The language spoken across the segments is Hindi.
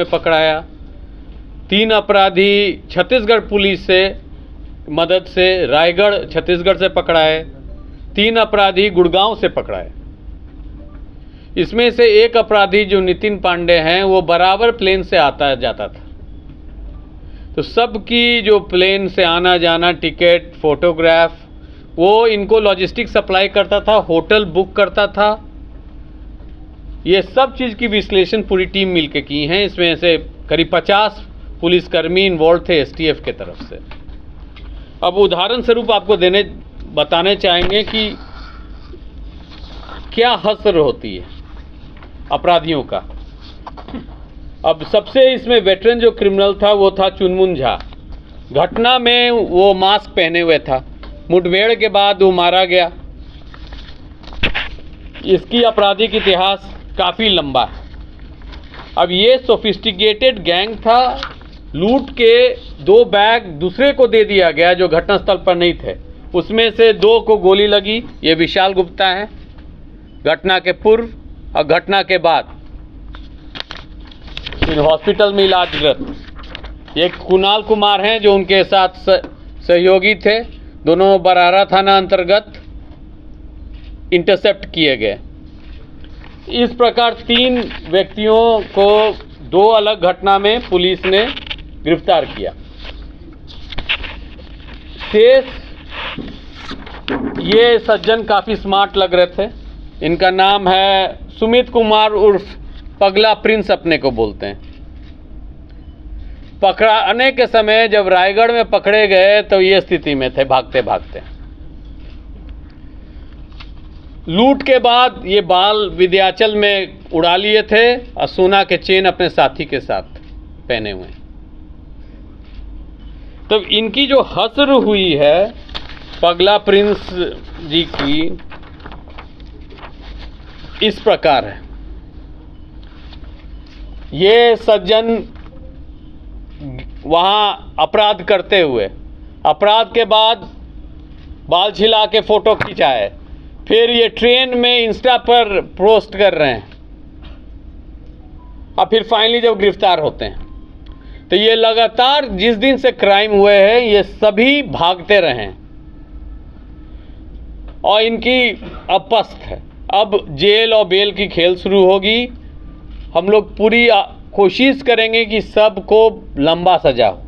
में पकड़ाया। 3 अपराधी छत्तीसगढ़ पुलिस से मदद से रायगढ़ छत्तीसगढ़ से पकड़ाए। 3 अपराधी गुड़गांव से पकड़ाए। इसमें से एक अपराधी जो नितिन पांडे हैं वो बराबर प्लेन से आता जाता था। तो सबकी जो प्लेन से आना जाना, टिकट, फोटोग्राफ, वो इनको लॉजिस्टिक सप्लाई करता था, होटल बुक करता था। ये सब चीज़ की विश्लेषण पूरी टीम मिलके की हैं। इसमें से करीब 50 पुलिसकर्मी इन्वॉल्व थे एसटीएफ के तरफ से। अब उदाहरण स्वरूप आपको बताने चाहेंगे कि क्या हसर होती है अपराधियों का। अब सबसे इसमें वेटरन जो क्रिमिनल था वो था चुनमुन झा। घटना में वो मास्क पहने हुए था। मुठभेड़ के बाद वो मारा गया। इसकी आपराधिक इतिहास काफ़ी लंबा है। अब ये सोफिस्टिकेटेड गैंग था। लूट के 2 बैग दूसरे को दे दिया गया जो घटनास्थल पर नहीं थे। उसमें से 2 को गोली लगी। ये विशाल गुप्ता है, घटना के पूर्व और घटना के बाद इन हॉस्पिटल में इलाजरत। एक कुणाल कुमार हैं जो उनके साथ सहयोगी थे। दोनों बरारा थाना अंतर्गत इंटरसेप्ट किए गए। इस प्रकार 3 व्यक्तियों को 2 अलग घटना में पुलिस ने गिरफ्तार किया। शेष ये सज्जन काफ़ी स्मार्ट लग रहे थे। इनका नाम है सुमित कुमार उर्फ पगला प्रिंस अपने को बोलते हैं। पकड़ाने के समय जब रायगढ़ में पकड़े गए तो ये स्थिति में थे, भागते भागते। लूट के बाद ये बाल विंध्याचल में उड़ा लिए थे और सोना के चेन अपने साथी के साथ पहने हुए। तो इनकी जो हसर हुई है पगला प्रिंस जी की, इस प्रकार है। ये सज्जन वहाँ अपराध करते हुए, अपराध के बाद बाल छिला के फ़ोटो खिंचाए, फिर ये ट्रेन में इंस्टा पर पोस्ट कर रहे हैं और फिर फाइनली जब गिरफ्तार होते हैं तो ये लगातार जिस दिन से क्राइम हुए हैं ये सभी भागते रहे और इनकी अब पस्त है। अब जेल और बेल की खेल शुरू होगी। हम लोग पूरी कोशिश करेंगे कि सबको लंबा सजा हो।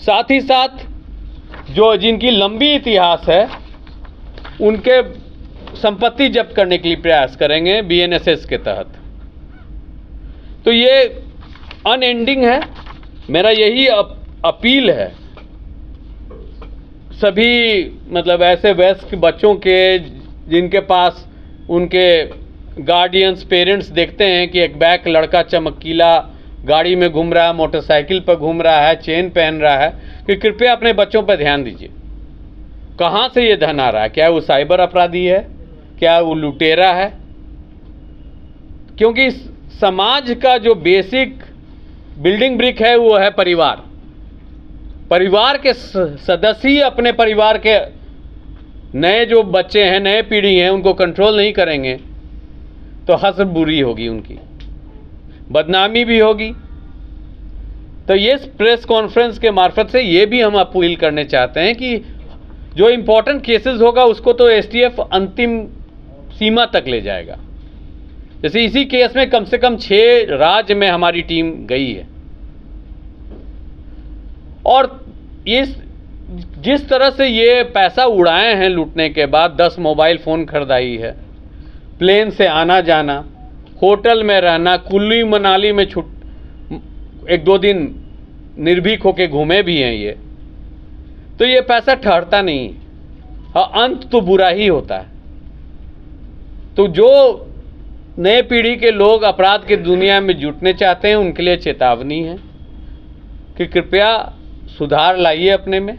साथ ही साथ जो जिनकी लंबी इतिहास है उनके संपत्ति जब्त करने के लिए प्रयास करेंगे बीएनएसएस के तहत। तो ये अनएंडिंग है। मेरा यही अपील है सभी मतलब ऐसे वयस्क बच्चों के जिनके पास उनके गार्डियंस पेरेंट्स देखते हैं कि एक बैक लड़का चमकीला गाड़ी में घूम रहा है, मोटरसाइकिल पर घूम रहा है, चेन पहन रहा है, कि कृपया अपने बच्चों पर ध्यान दीजिए। कहाँ से ये धन आ रहा है? क्या वो साइबर अपराधी है? क्या वो लुटेरा है? क्योंकि समाज का जो बेसिक बिल्डिंग ब्रिक है वो है परिवार। परिवार के सदस्य ही अपने परिवार के नए जो बच्चे हैं, नए पीढ़ी हैं, उनको कंट्रोल नहीं करेंगे तो हसर बुरी होगी, उनकी बदनामी भी होगी। तो ये प्रेस कॉन्फ्रेंस के मार्फत से ये भी हम अपील करने चाहते हैं कि जो इम्पोर्टेंट केसेस होगा उसको तो एसटीएफ अंतिम सीमा तक ले जाएगा। जैसे इसी केस में कम से कम 6 राज्य में हमारी टीम गई है और इस जिस तरह से ये पैसा उड़ाए हैं लूटने के बाद, 10 मोबाइल फ़ोन खरीदाई है, प्लेन से आना जाना, होटल में रहना, कुल्लू मनाली में 1-2 दिन निर्भीक होके घूमे भी हैं ये, तो ये पैसा ठहरता नहीं है। अंत तो बुरा ही होता है। तो जो नए पीढ़ी के लोग अपराध की दुनिया में जुटने चाहते हैं उनके लिए चेतावनी है कि कृपया सुधार लाइए अपने में,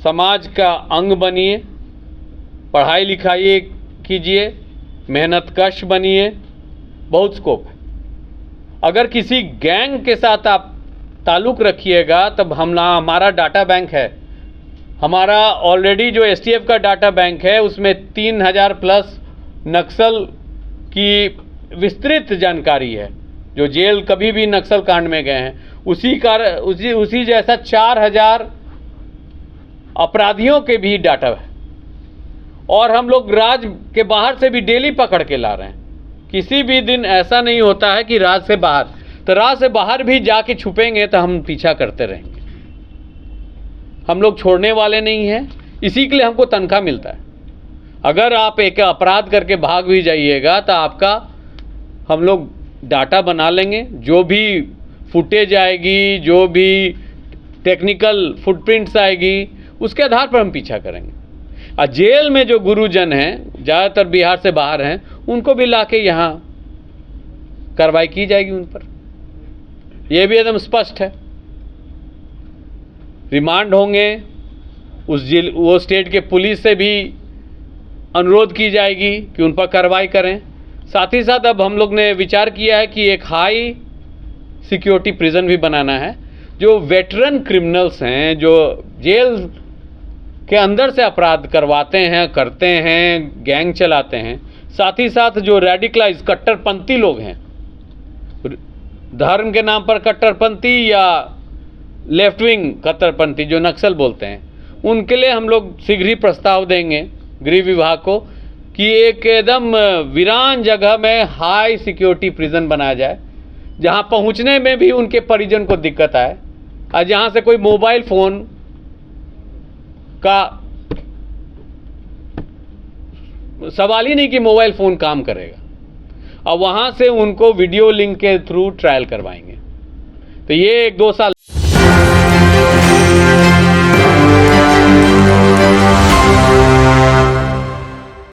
समाज का अंग बनिए, पढ़ाई लिखाई कीजिए, मेहनतकश बनिए, बहुत स्कोप है। अगर किसी गैंग के साथ आप ताल्लुक़ रखिएगा तब हमारा डाटा बैंक है। हमारा ऑलरेडी जो एसटीएफ का डाटा बैंक है उसमें 3000 प्लस नक्सल की विस्तृत जानकारी है। जो जेल कभी भी नक्सल कांड में गए हैं उसी जैसा 4000 अपराधियों के भी डाटा है, और हम लोग राज्य के बाहर से भी डेली पकड़ के ला रहे हैं। किसी भी दिन ऐसा नहीं होता है कि राज्य से बाहर, तो राज्य से बाहर भी जाके छुपेंगे तो हम पीछा करते रहेंगे। हम लोग छोड़ने वाले नहीं हैं, इसी के लिए हमको तनख्वाह मिलता है। अगर आप एक अपराध करके भाग भी जाइएगा तो आपका हम लोग डाटा बना लेंगे, जो भी फुटेज आएगी, जो भी टेक्निकल फुटप्रिंट्स आएगी, उसके आधार पर हम पीछा करेंगे। और जेल में जो गुरुजन हैं, ज़्यादातर बिहार से बाहर हैं, उनको भी लाके यहाँ कार्रवाई की जाएगी उन पर, यह भी एकदम स्पष्ट है। रिमांड होंगे, वो स्टेट के पुलिस से भी अनुरोध की जाएगी कि उन पर कार्रवाई करें। साथ ही साथ अब हम लोग ने विचार किया है कि एक हाई सिक्योरिटी प्रिजन भी बनाना है। जो वेटरन क्रिमिनल्स हैं, जो जेल के अंदर से अपराध करवाते हैं, करते हैं, गैंग चलाते हैं, साथ ही साथ जो रेडिकलाइज कट्टरपंथी लोग हैं, धर्म के नाम पर कट्टरपंथी या लेफ्ट विंग कट्टरपंथी जो नक्सल बोलते हैं, उनके लिए हम लोग शीघ्र ही प्रस्ताव देंगे गृह विभाग को कि एक एकदम वीरान जगह में हाई सिक्योरिटी प्रिजन बनाया जाए, जहां पहुंचने में भी उनके परिजन को दिक्कत आए, और जहां से कोई मोबाइल फ़ोन का सवाल ही नहीं कि मोबाइल फ़ोन काम करेगा, और वहां से उनको वीडियो लिंक के थ्रू ट्रायल करवाएंगे। तो ये 1-2 साल